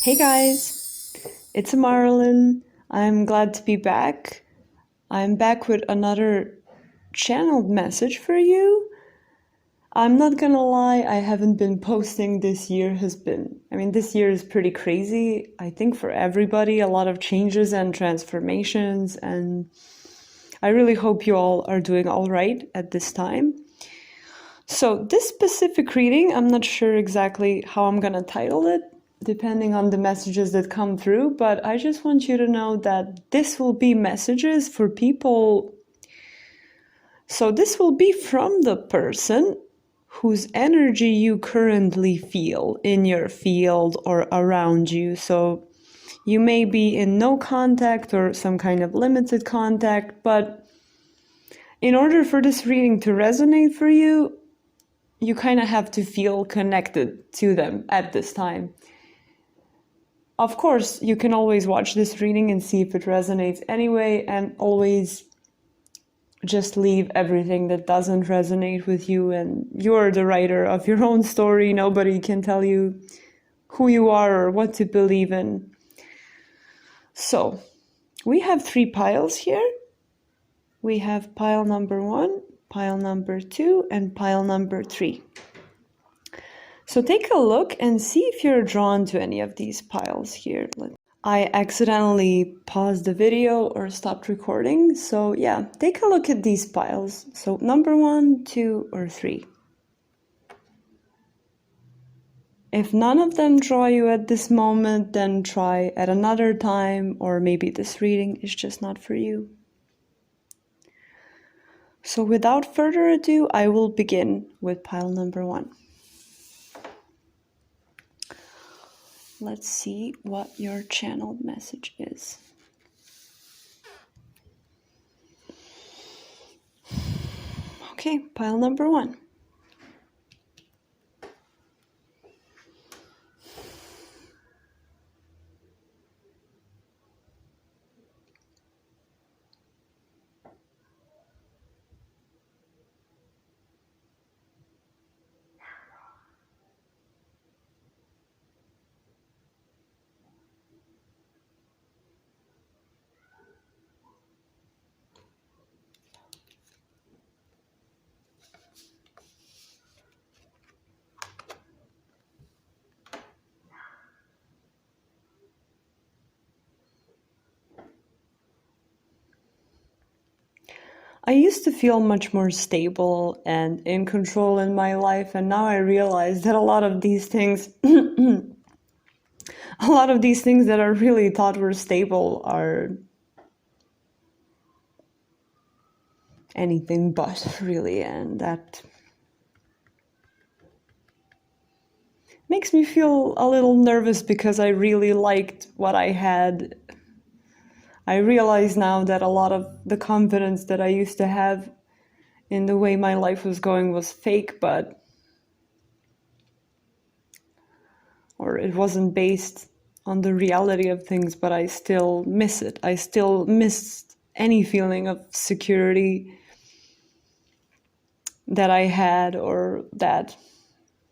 Hey guys, it's Marilyn. I'm glad to be back. I'm back with another channeled message for you. I'm not gonna lie, I haven't been posting this year. This year is pretty crazy. I think for everybody, a lot of changes and transformations, and I really hope you all are doing all right at this time. So this specific reading, I'm not sure exactly how I'm gonna title it, depending on the messages that come through, but I just want you to know that this will be messages for people. So this will be from the person whose energy you currently feel in your field or around you. So you may be in no contact or some kind of limited contact, but in order for this reading to resonate for you, you kind of have to feel connected to them at this time. Of course, you can always watch this reading and see if it resonates anyway, and always just leave everything that doesn't resonate with you, and you're the writer of your own story. Nobody can tell you who you are or what to believe in. So, we have 3 piles here. We have pile number 1, pile number 2, and pile number 3. So take a look and see if you're drawn to any of these piles here. I accidentally paused the video or stopped recording, so yeah, take a look at these piles. So number 1, 2, or 3. If none of them draw you at this moment, then try at another time, or maybe this reading is just not for you. So without further ado, I will begin with pile number 1. Let's see what your channeled message is. Okay, pile number 1. I used to feel much more stable and in control in my life, and now I realize that a lot of these things that are really thought were stable are anything but, really, and that makes me feel a little nervous because I really liked what I had. I realize now that a lot of the confidence that I used to have in the way my life was going was fake, or it wasn't based on the reality of things, but I still miss it. I still miss any feeling of security that I had, or that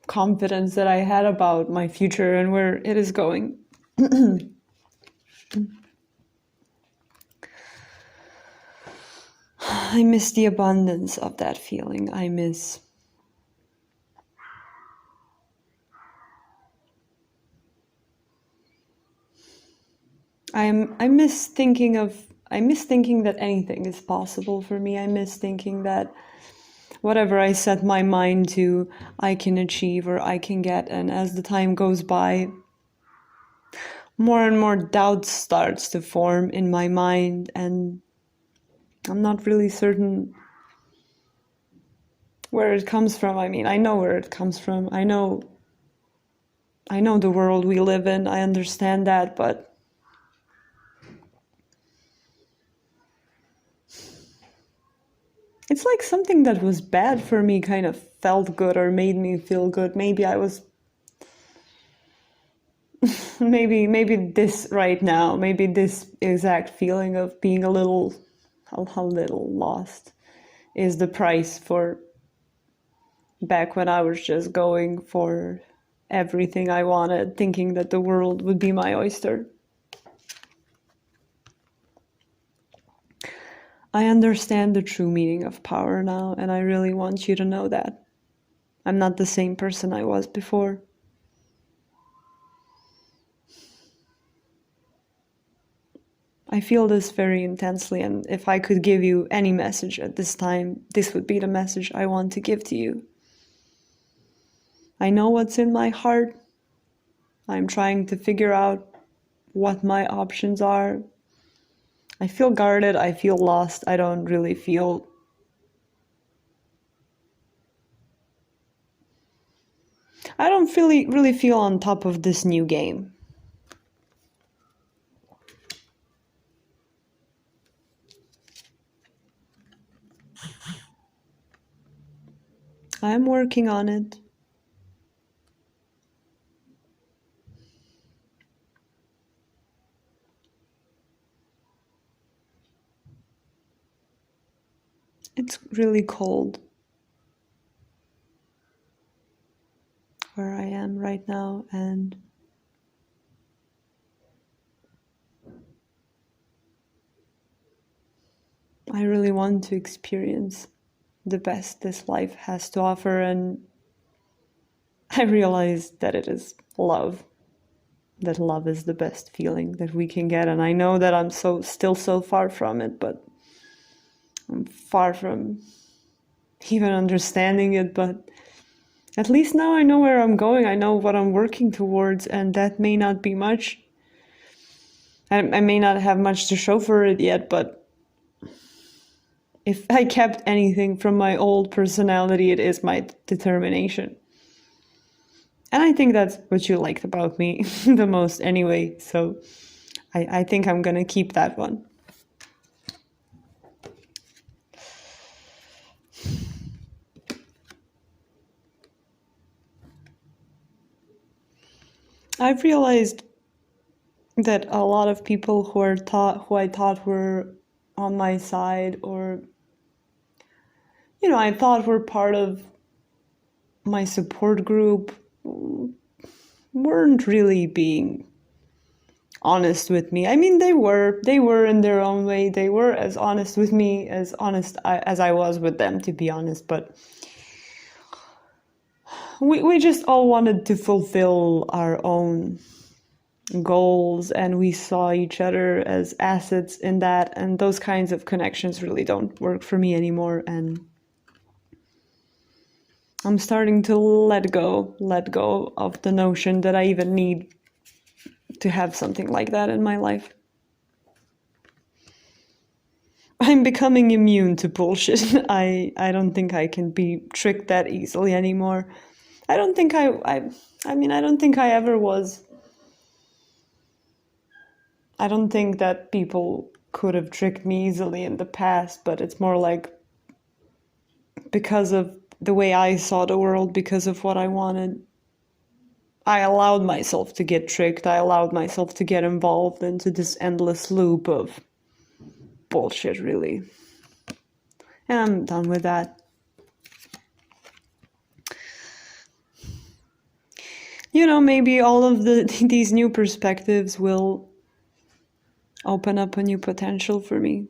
confidence that I had about my future and where it is going. I miss the abundance of that feeling. I miss thinking that anything is possible for me. I miss thinking that whatever I set my mind to, I can achieve or I can get. And as the time goes by, more and more doubt starts to form in my mind, and I'm not really certain where it comes from. I mean, I know where it comes from. I know the world we live in. I understand that, but it's like something that was bad for me kind of felt good or made me feel good. Maybe I was maybe this right now, maybe this exact feeling of being a little lost is the price for back when I was just going for everything I wanted, thinking that the world would be my oyster. I understand the true meaning of power now, and I really want you to know that. I'm not the same person I was before. I feel this very intensely, and if I could give you any message at this time, this would be the message I want to give to you. I know what's in my heart. I'm trying to figure out what my options are. I feel guarded, I feel lost, I don't really feel... I don't really feel on top of this new game. I'm working on it. It's really cold where I am right now, and I really want to experience the best this life has to offer, and I realize that it is love. That love is the best feeling that we can get, and I know that I'm still so far from it, but I'm far from even understanding it, but at least now I know where I'm going, I know what I'm working towards, and that may not be much. I may not have much to show for it yet, but if I kept anything from my old personality, it is my determination. And I think that's what you liked about me the most anyway, so I think I'm gonna keep that one. I've realized that a lot of people who I thought were on my side, or I thought were part of my support group, weren't really being honest with me. I mean, they were in their own way. They were as honest with me as I was with them, to be honest, but we just all wanted to fulfill our own goals, and we saw each other as assets in that, and those kinds of connections really don't work for me anymore, and I'm starting to let go of the notion that I even need to have something like that in my life. I'm becoming immune to bullshit. I don't think I can be tricked that easily anymore. I don't think I don't think I ever was. I don't think that people could have tricked me easily in the past, but it's more like because of the way I saw the world, because of what I wanted, I allowed myself to get tricked. I allowed myself to get involved into this endless loop of bullshit, really. And I'm done with that. Maybe all of these new perspectives will open up a new potential for me.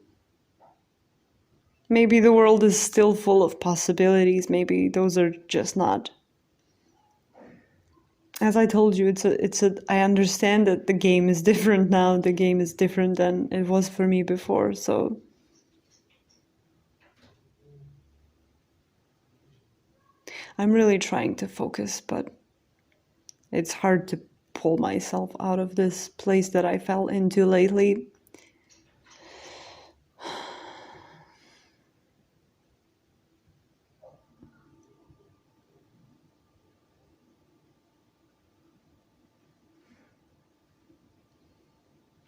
Maybe the world is still full of possibilities. Maybe those are just not. As I told you, I understand that the game is different now. The game is different than it was for me before, so I'm really trying to focus, but it's hard to pull myself out of this place that I fell into lately.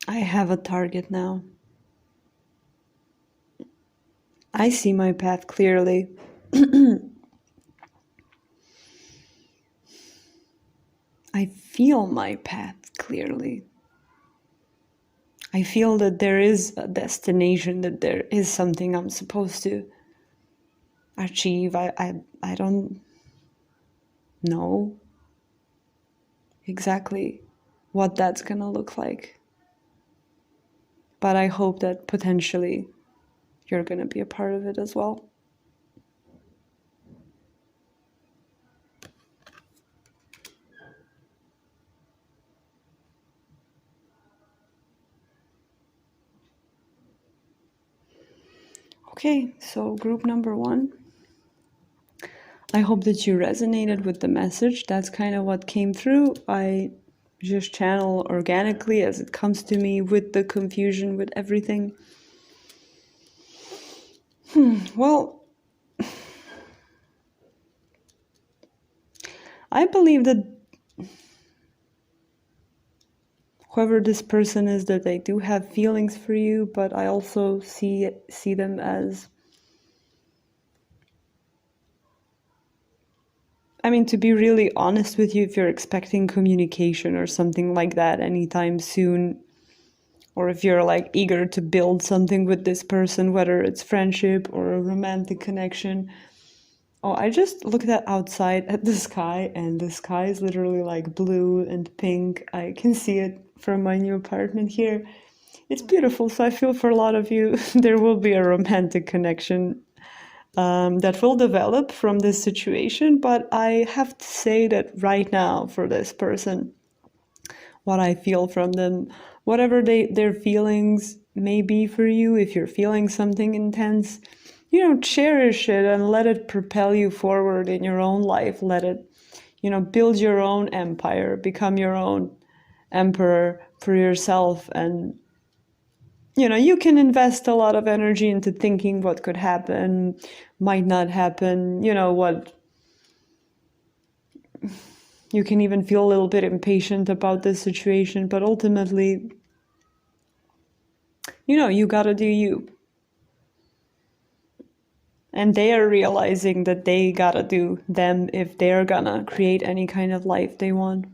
I have a target now. I see my path clearly. I feel my path clearly. I feel that there is a destination, that there is something I'm supposed to achieve. I don't know. exactly what that's gonna look like. But I hope that potentially you're gonna be a part of it as well. Okay, so group number 1. I hope that you resonated with the message. That's kind of what came through. I just channel organically as it comes to me, with the confusion, with everything. Well, I believe that whoever this person is, that they do have feelings for you, but I also see them as, I mean, to be really honest with you, if you're expecting communication or something like that anytime soon, or if you're like eager to build something with this person, whether it's friendship or a romantic connection. Oh, I just looked outside at the sky, and the sky is literally like blue and pink. I can see it from my new apartment here. It's beautiful, so I feel for a lot of you there will be a romantic connection that will develop from this situation. But I have to say that right now, for this person, what I feel from them, whatever their feelings may be for you, if you're feeling something intense, cherish it and let it propel you forward in your own life. Let it, build your own empire, become your own emperor for yourself. And, you can invest a lot of energy into thinking what could happen, might not happen, what you can even feel a little bit impatient about this situation, but ultimately, you gotta do you. And they are realizing that they gotta do them if they're gonna create any kind of life they want.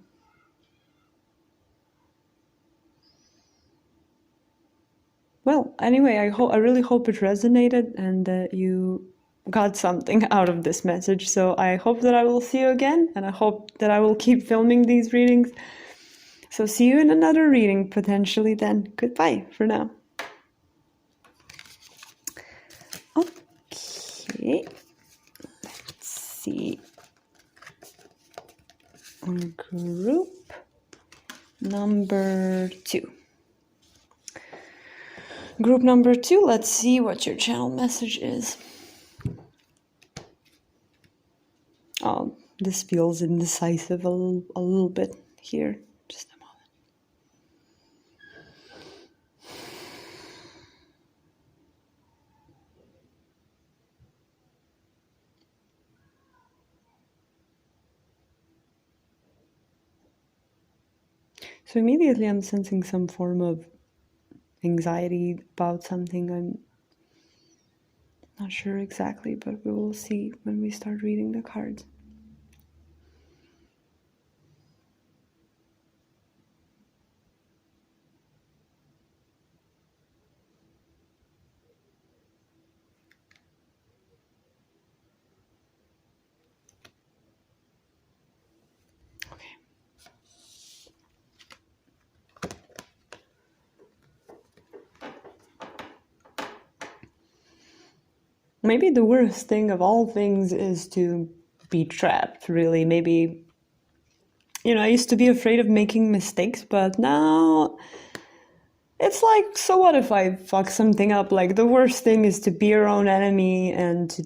Well, anyway, I really hope it resonated and that you got something out of this message. So I hope that I will see you again, and I hope that I will keep filming these readings. So see you in another reading potentially then. Goodbye for now. Okay, let's see. Group number 2. Group number 2, let's see what your channel message is. Oh, this feels indecisive a little bit here. Just a moment. So immediately I'm sensing some form of anxiety about something. I'm not sure exactly, but we will see when we start reading the cards. Okay. Maybe the worst thing of all things is to be trapped, really. Maybe, I used to be afraid of making mistakes, but now it's like, so what if I fuck something up? Like, the worst thing is to be your own enemy and to,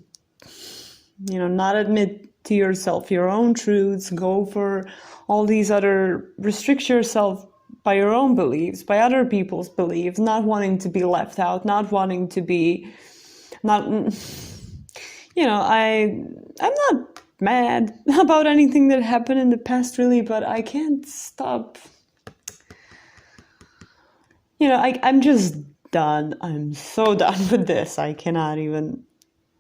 not admit to yourself your own truths, go for all these other, restrict yourself by your own beliefs, by other people's beliefs, not wanting to be left out, not wanting to be, not, I'm not mad about anything that happened in the past, really, but I can't stop. I'm just done. I'm so done with this. I cannot even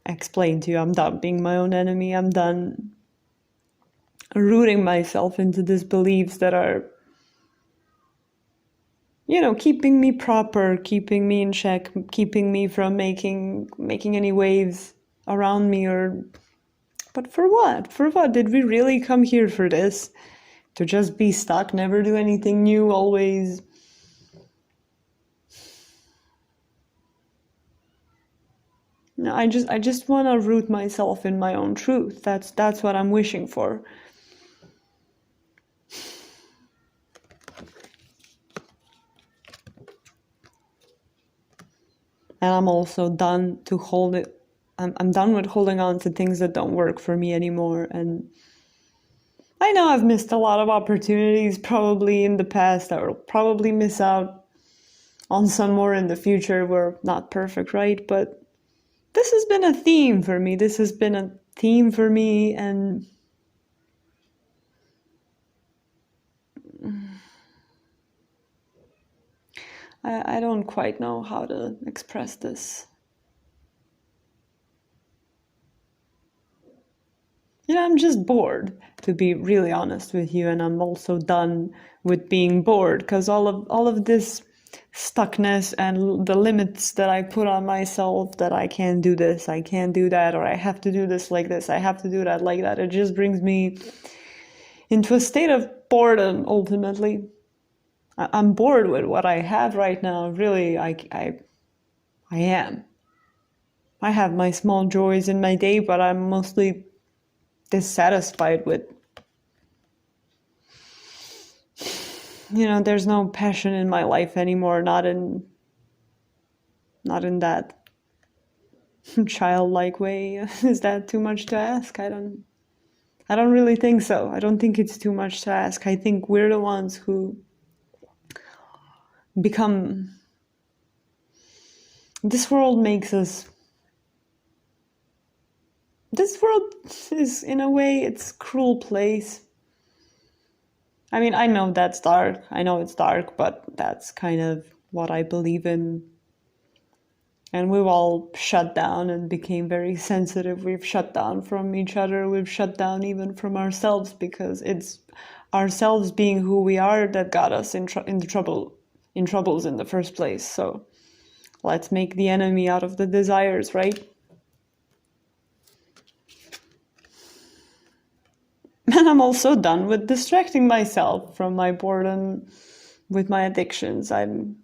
explain to you. I'm done being my own enemy. I'm done rooting myself into these beliefs that are, keeping me proper, keeping me in check, keeping me from making any waves around me. But for what? For what? Did we really come here for this? To just be stuck, never do anything new, always. No, I just want to root myself in my own truth. That's what I'm wishing for. And I'm also done to hold it. I'm done with holding on to things that don't work for me anymore. And I know I've missed a lot of opportunities probably in the past. I will probably miss out on some more in the future. We're not perfect, right? But this has been a theme for me. This has been a theme for me, and I don't quite know how to express this. I'm just bored, to be really honest with you, and I'm also done with being bored, because all of this stuckness and the limits that I put on myself, that I can't do this, I can't do that, or I have to do this like this, I have to do that like that, it just brings me into a state of boredom, ultimately. I'm bored with what I have right now, really. I am. I have my small joys in my day, but I'm mostly dissatisfied with, there's no passion in my life anymore, not in that childlike way. Is that too much to ask? I don't really think so. I don't think it's too much to ask. I think we're the ones who become, this world is, in a way, it's a cruel place. I mean, I know that's dark. I know it's dark, but that's kind of what I believe in. And we've all shut down and became very sensitive. We've shut down from each other. We've shut down even from ourselves, because it's ourselves being who we are that got us in troubles in the first place. So let's make the enemy out of the desires, right? And I'm also done with distracting myself from my boredom with my addictions. I'm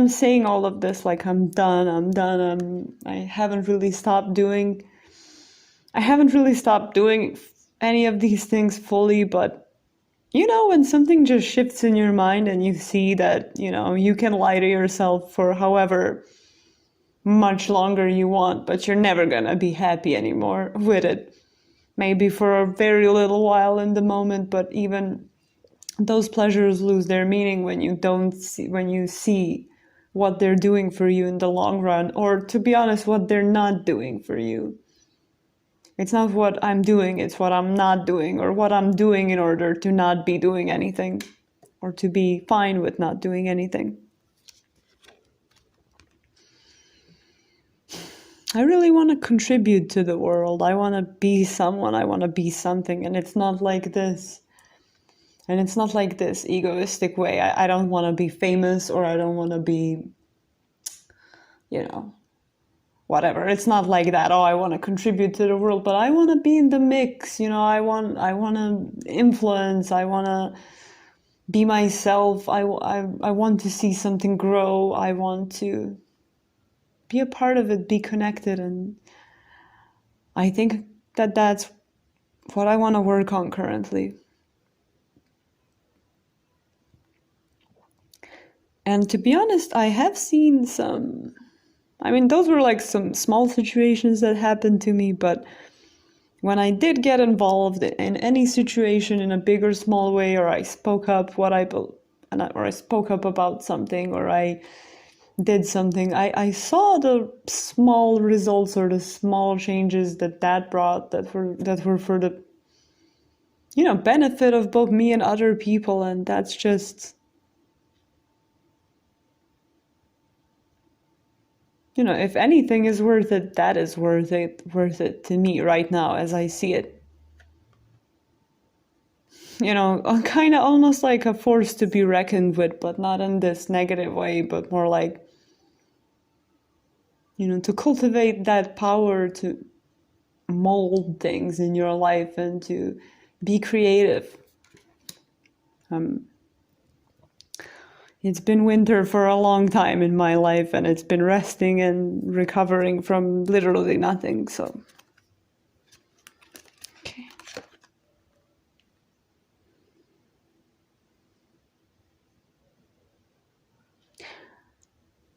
saying all of this like I'm done. I haven't really stopped doing any of these things fully, but when something just shifts in your mind and you see that, you can lie to yourself for however much longer you want, but you're never gonna be happy anymore with it. Maybe for a very little while in the moment, but even those pleasures lose their meaning when you see what they're doing for you in the long run, or, to be honest, what they're not doing for you. It's not what I'm doing, it's what I'm not doing, or what I'm doing in order to not be doing anything, or to be fine with not doing anything. I really want to contribute to the world. I want to be someone. I want to be something. And it's not like this. And it's not like this egoistic way. I don't want to be famous, or I don't want to be, whatever. It's not like that. Oh, I want to contribute to the world, but I want to be in the mix. I want to influence. I want to be myself. I want to see something grow. I want to be a part of it, be connected. And I think that that's what I want to work on currently. And to be honest, I have seen some, those were like some small situations that happened to me, but when I did get involved in any situation in a big or small way, or I spoke up or I spoke up about something, or I did something, I saw the small results or the small changes that brought, that were for the benefit of both me and other people. And that's just, if anything is worth it, that is worth it to me right now as I see it. Kind of almost like a force to be reckoned with, but not in this negative way, but more like, to cultivate that power to mold things in your life, and to be creative. It's been winter for a long time in my life, and it's been resting and recovering from literally nothing, so. Okay.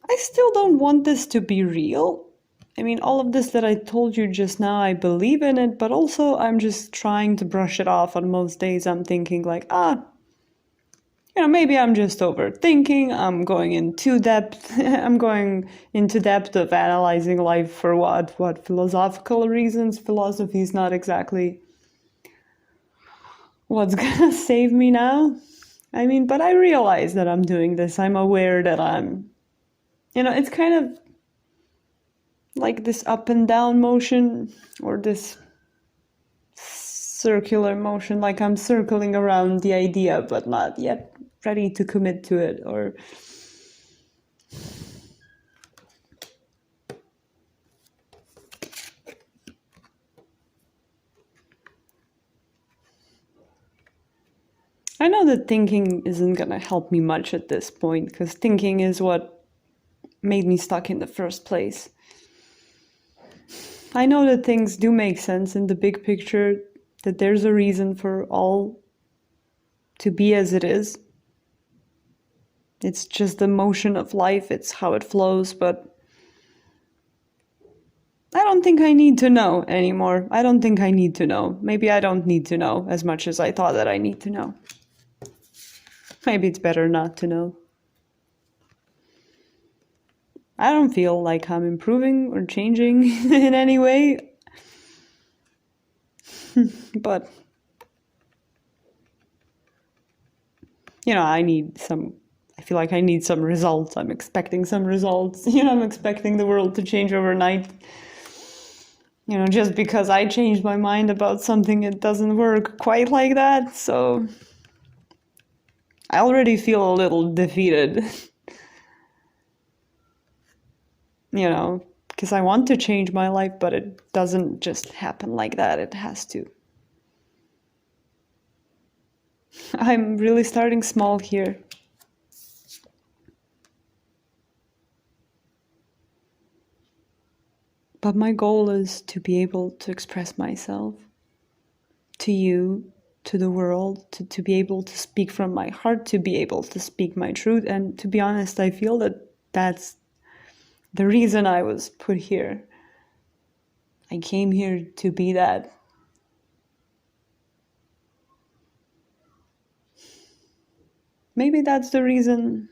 I still don't want this to be real. I mean, all of this that I told you just now, I believe in it, but also I'm just trying to brush it off. On most days, I'm thinking like, maybe I'm just overthinking. I'm going into depth. I'm going into depth of analyzing life for what philosophical reasons. Philosophy is not exactly what's gonna save me now. I mean, but I realize that I'm doing this. I'm aware that it's kind of like this up and down motion, or this circular motion, like I'm circling around the idea but not yet ready to commit to it. Or I know that thinking isn't gonna help me much at this point, because thinking is what made me stuck in the first place. I know that things do make sense in the big picture, that there's a reason for all to be as it is. It's just the motion of life, it's how it flows, but I don't think I need to know anymore. I don't think I need to know. Maybe I don't need to know as much as I thought that I need to know. Maybe it's better not to know. I don't feel like I'm improving or changing in any way. But, I feel like I need some results. I'm expecting some results. I'm expecting the world to change overnight. Just because I changed my mind about something, it doesn't work quite like that. So I already feel a little defeated. Because I want to change my life, but it doesn't just happen like that. It has to. I'm really starting small here. But my goal is to be able to express myself to you, to the world, to be able to speak from my heart, to be able to speak my truth. And to be honest, I feel that that's the reason I was put here. I came here to be that. Maybe that's the reason.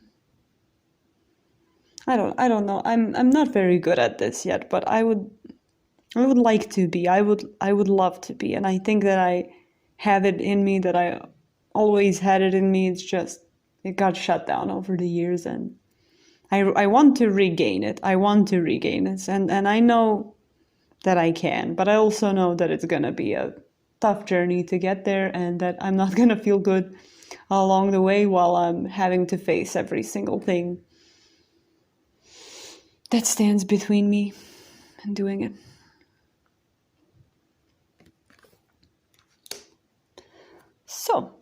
I don't know. I'm not very good at this yet, but I would like to be. I would love to be. And I think that I have it in me, that I always had it in me. It's just it got shut down over the years, and I want to regain it. I want to regain it. And I know that I can, but I also know that it's gonna be a tough journey to get there, and that I'm not gonna feel good along the way while I'm having to face every single thing that stands between me and doing it. So,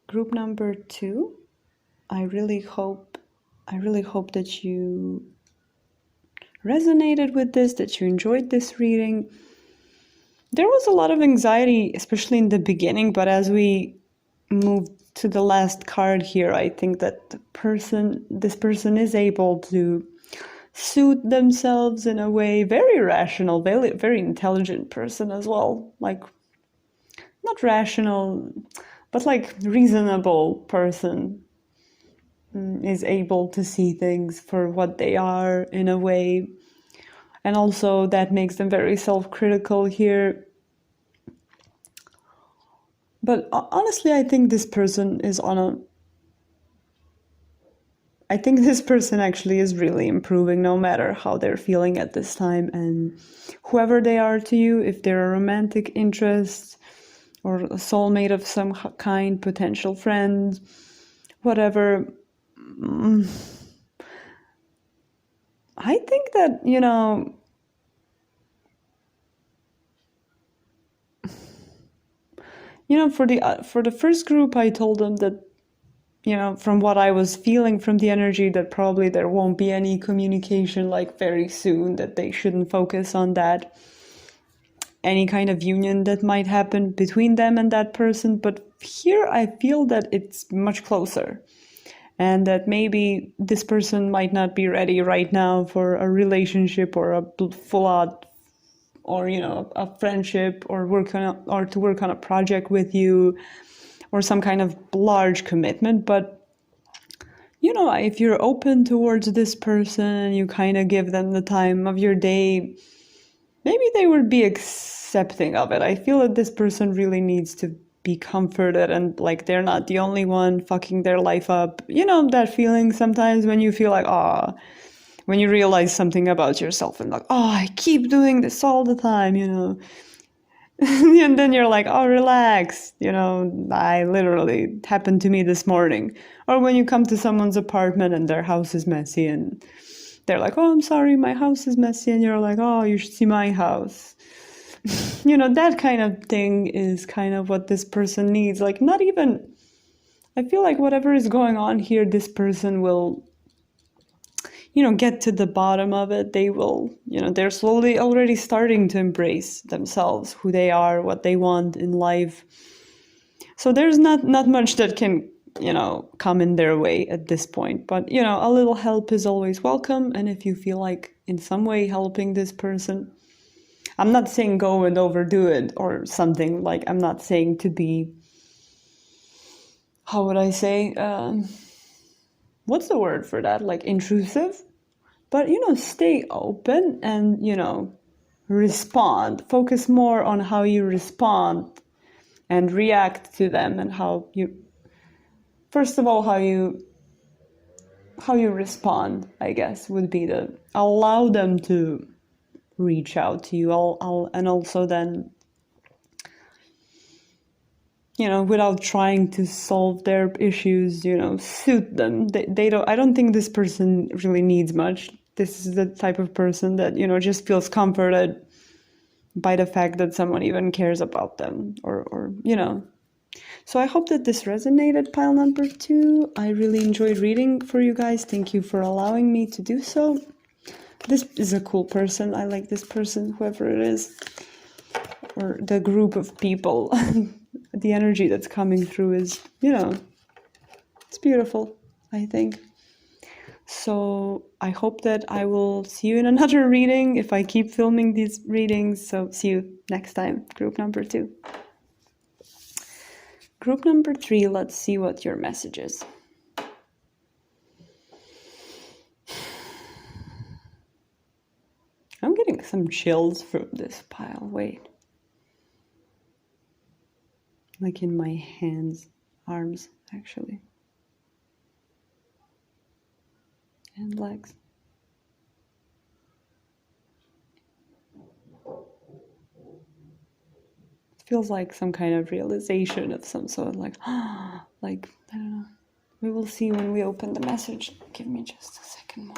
group number 2, I really hope that you resonated with this, that you enjoyed this reading. There was a lot of anxiety, especially in the beginning, but as we moved to the last card here, I think that this person is able to soothe themselves in a way. Very rational, very, very intelligent person as well. Like, not rational, but like reasonable person, is able to see things for what they are in a way. And also that makes them very self-critical here. But honestly, I think this person actually is really improving, no matter how they're feeling at this time. And whoever they are to you, if they're a romantic interest or a soulmate of some kind, potential friend, whatever, I think that, for the first group, I told them that, from what I was feeling from the energy, that probably there won't be any communication like very soon, that they shouldn't focus on that, any kind of union that might happen between them and that person. But here I feel that it's much closer, and that maybe this person might not be ready right now for a relationship or a full out, or a friendship, or to work on a project with you, or some kind of large commitment. But if you're open towards this person and you kind of give them the time of your day, maybe they would be accepting of it. I feel that this person really needs to be comforted, and like they're not the only one fucking their life up. That feeling sometimes when you feel like, when you realize something about yourself and like, I keep doing this all the time, and then you're like, relax. I literally happened to me this morning. Or when you come to someone's apartment and their house is messy and they're like, I'm sorry, my house is messy. And you're like, you should see my house. That kind of thing is kind of what this person needs. Like, not even, I feel like whatever is going on here, this person will, get to the bottom of it. They will, they're slowly already starting to embrace themselves, who they are, what they want in life. So there's not much that can, come in their way at this point. But, a little help is always welcome. And if you feel like in some way helping this person, I'm not saying go and overdo it or something. Like, I'm not saying to be, how would I say, what's the word for that? Like, intrusive? But, stay open and, respond. Focus more on how you respond and react to them, and first of all, how you respond, I guess, would be to allow them to reach out to you. And also then, without trying to solve their issues, suit them. I don't think this person really needs much. This is the type of person that, just feels comforted by the fact that someone even cares about them, or. So I hope that this resonated, pile number 2. I really enjoyed reading for you guys. Thank you for allowing me to do so. This is a cool person. I like this person, whoever it is, or the group of people. The energy that's coming through is, it's beautiful, I think. So I hope that I will see you in another reading if I keep filming these readings. So see you next time, group number 2. Group number 3, let's see what your message is. I'm getting some chills from this pile. Wait. Like in my hands, arms, actually. And legs. It feels like some kind of realization of some sort, like, like, I don't know. We will see when we open the message. Give me just a second more.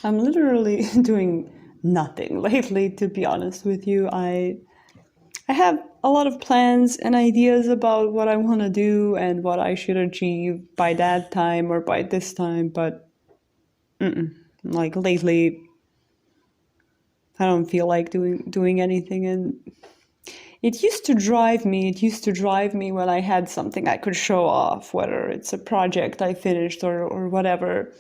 I'm literally doing nothing lately, to be honest with you. I have a lot of plans and ideas about what I want to do and what I should achieve by that time or by this time, but like lately, I don't feel like doing anything. And it used to drive me when I had something I could show off, whether it's a project I finished or whatever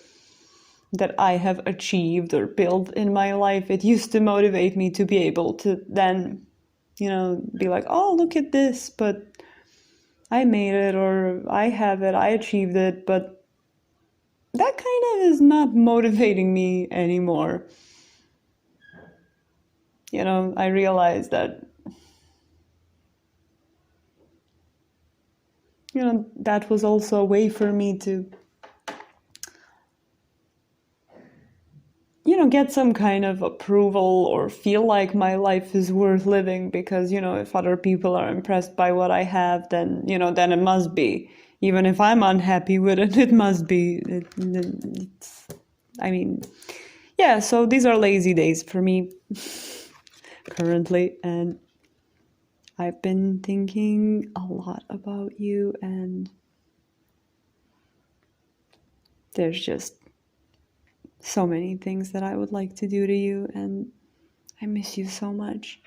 that I have achieved or built in my life. It used to motivate me to be able to then, be like, oh, look at this, but I made it, or I have it, I achieved it. But that kind of is not motivating me anymore. I realized that, that was also a way for me to, get some kind of approval or feel like my life is worth living because, if other people are impressed by what I have, then, then it must be. Even if I'm unhappy with it, it must be. Yeah, so these are lazy days for me currently, and I've been thinking a lot about you, and there's just so many things that I would like to do to you, and I miss you so much.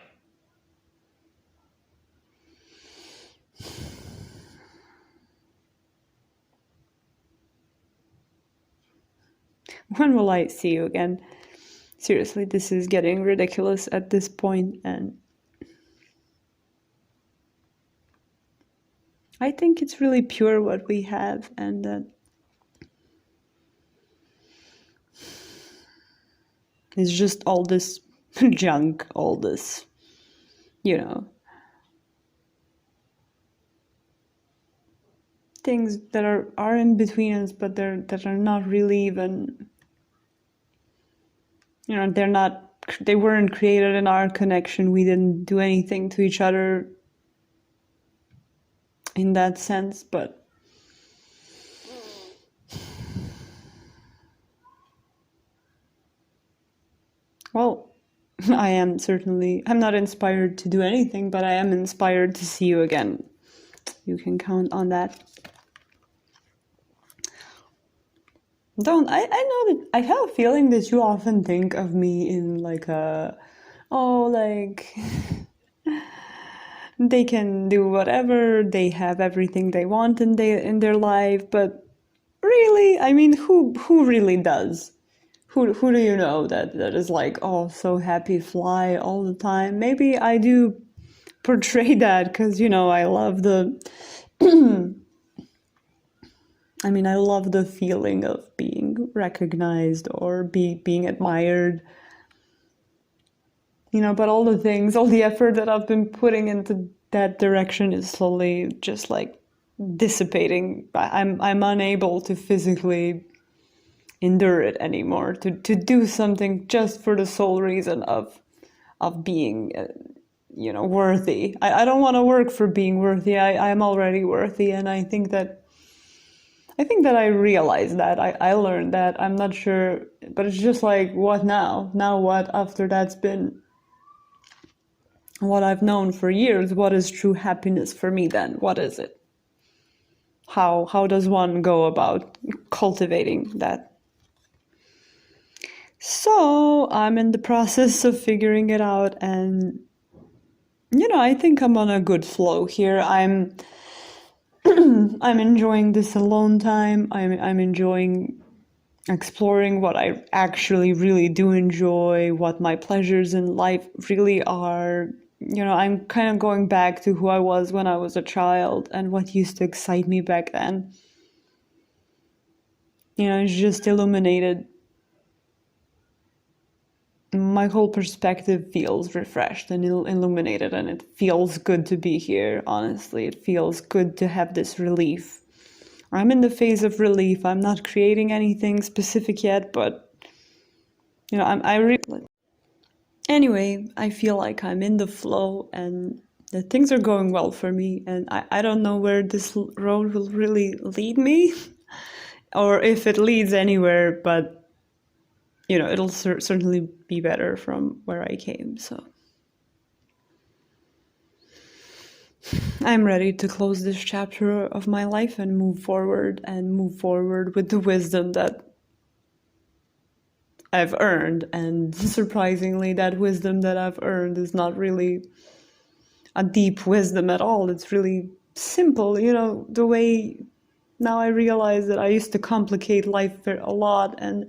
When will I see you again? Seriously, this is getting ridiculous at this point, and I think it's really pure what we have, and that it's just all this junk, all this, things that are in between us, but that are not really even, they weren't created in our connection. We didn't do anything to each other in that sense, but well, I'm not inspired to do anything, but I am inspired to see you again. You can count on that. I know that I have a feeling that you often think of me in like they can do whatever, they have everything they want in their life, but really, I mean, who really does? Who do you know that is like, oh, so happy, fly all the time? Maybe I do portray that because, I love the I love the feeling of being recognized or being admired. But all the things, all the effort that I've been putting into that direction is slowly just like dissipating. I'm unable to physically endure it anymore, to do something just for the sole reason of being worthy. I don't want to work for being worthy. I'm already worthy, and I think that I realized that. I learned that. I'm not sure, but it's just like, what now? Now what after that's been what I've known for years? What is true happiness for me then? What is it? How does one go about cultivating that? So I'm in the process of figuring it out, and I think I'm on a good flow here. I'm enjoying this alone time. I'm enjoying exploring what I actually really do enjoy, what my pleasures in life really are. I'm kind of going back to who I was when I was a child and what used to excite me back then. It's just illuminated. My whole perspective feels refreshed and illuminated, and it feels good to be here, honestly. It feels good to have this relief. I'm in the phase of relief. I'm not creating anything specific yet, but anyway, I feel like I'm in the flow and that things are going well for me, and I don't know where this road will really lead me or if it leads anywhere, but it'll certainly be better from where I came. So I'm ready to close this chapter of my life and move forward with the wisdom that I've earned. And surprisingly, that wisdom that I've earned is not really a deep wisdom at all. It's really simple. The way now I realize that I used to complicate life a lot, and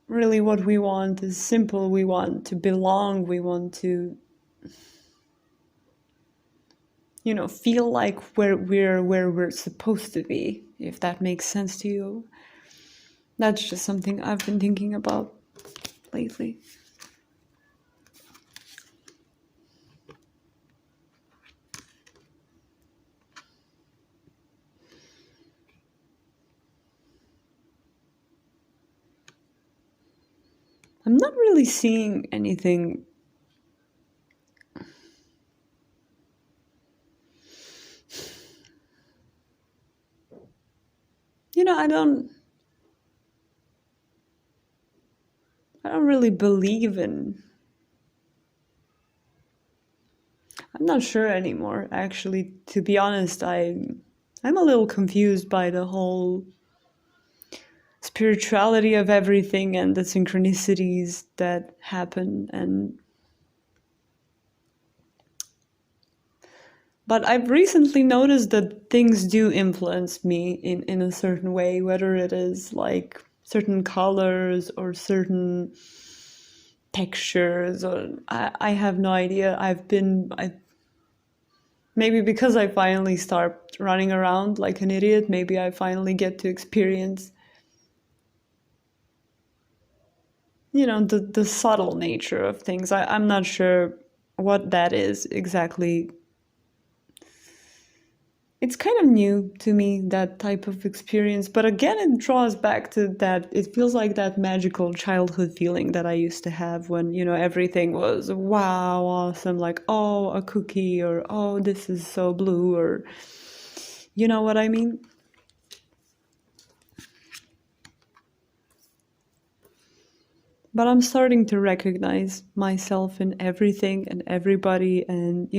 really what we want is simple. We want to belong. We want to feel like we're where we're supposed to be, if that makes sense to you. That's just something I've been thinking about lately. I'm not really seeing anything. I don't really believe in. I'm not sure anymore, actually. To be honest, I'm a little confused by the whole spirituality of everything and the synchronicities that happen. But I've recently noticed that things do influence me in a certain way, whether it is like certain colors or certain textures, or I have no idea. Maybe because I finally start running around like an idiot, maybe I finally get to experience, the subtle nature of things. I'm not sure what that is exactly. It's kind of new to me, that type of experience. But again, it draws back to that. It feels like that magical childhood feeling that I used to have when, everything was wow, awesome. Like, oh, a cookie, or oh, this is so blue, or you know what I mean? But I'm starting to recognize myself in everything and everybody. And,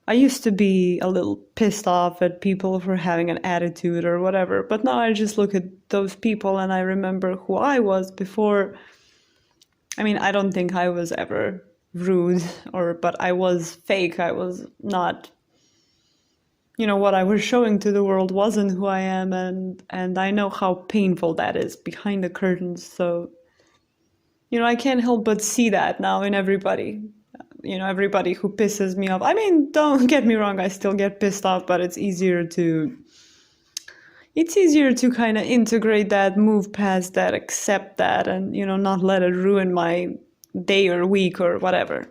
I used to be a little pissed off at people for having an attitude or whatever. But now I just look at those people and I remember who I was before. I mean, I don't think I was ever rude, but I was fake. I was not, what I was showing to the world wasn't who I am. And I know how painful that is behind the curtains. So, I can't help but see that now in everybody. Everybody who pisses me off. I mean, don't get me wrong, I still get pissed off, but it's easier to kind of integrate that, move past that, accept that, and not let it ruin my day or week or whatever.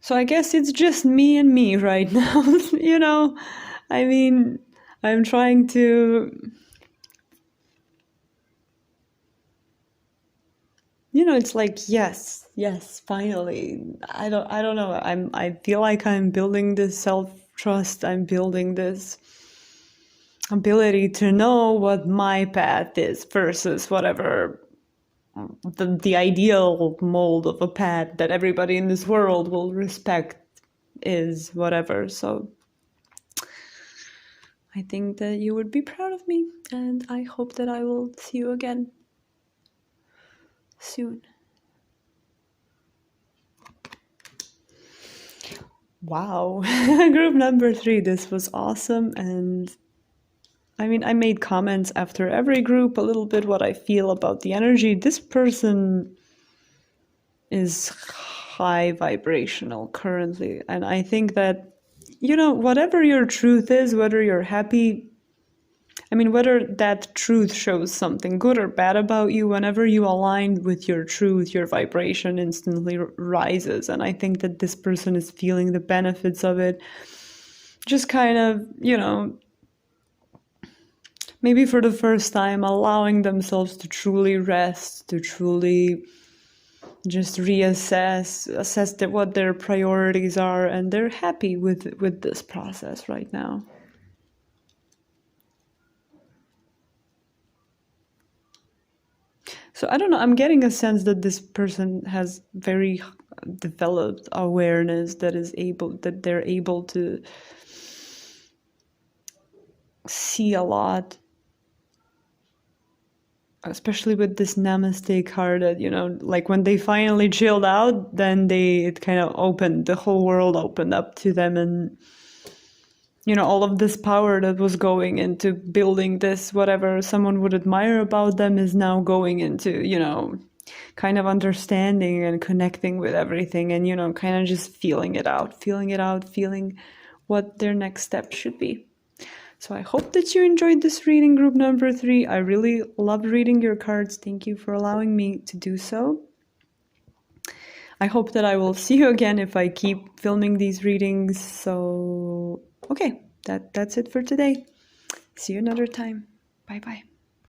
So I guess it's just me and me right now. I mean, I'm trying to, it's like, yes, finally. I don't know. I feel like I'm building this self-trust. I'm building this ability to know what my path is versus whatever the ideal mold of a path that everybody in this world will respect is, whatever. So I think that you would be proud of me, and I hope that I will see you again soon. Wow. Group number 3, this was awesome. And I mean, I made comments after every group, a little bit what I feel about the energy. This person is high vibrational currently. And I think that, whatever your truth is, whether you're happy, I mean, whether that truth shows something good or bad about you, whenever you align with your truth, your vibration instantly rises. And I think that this person is feeling the benefits of it. Just kind of, maybe for the first time, allowing themselves to truly rest, to truly just assess what their priorities are, and they're happy with this process right now. So I don't know, I'm getting a sense that this person has very developed awareness that they're able to see a lot, especially with this namaste card, that like when they finally chilled out, then it kind of opened, the whole world opened up to them. And all of this power that was going into building this, whatever someone would admire about them, is now going into, kind of understanding and connecting with everything, and, kind of just feeling what their next step should be. So I hope that you enjoyed this reading, group number 3. I really loved reading your cards. Thank you for allowing me to do so. I hope that I will see you again if I keep filming these readings. So, okay, that's it for today. See you another time. Bye bye.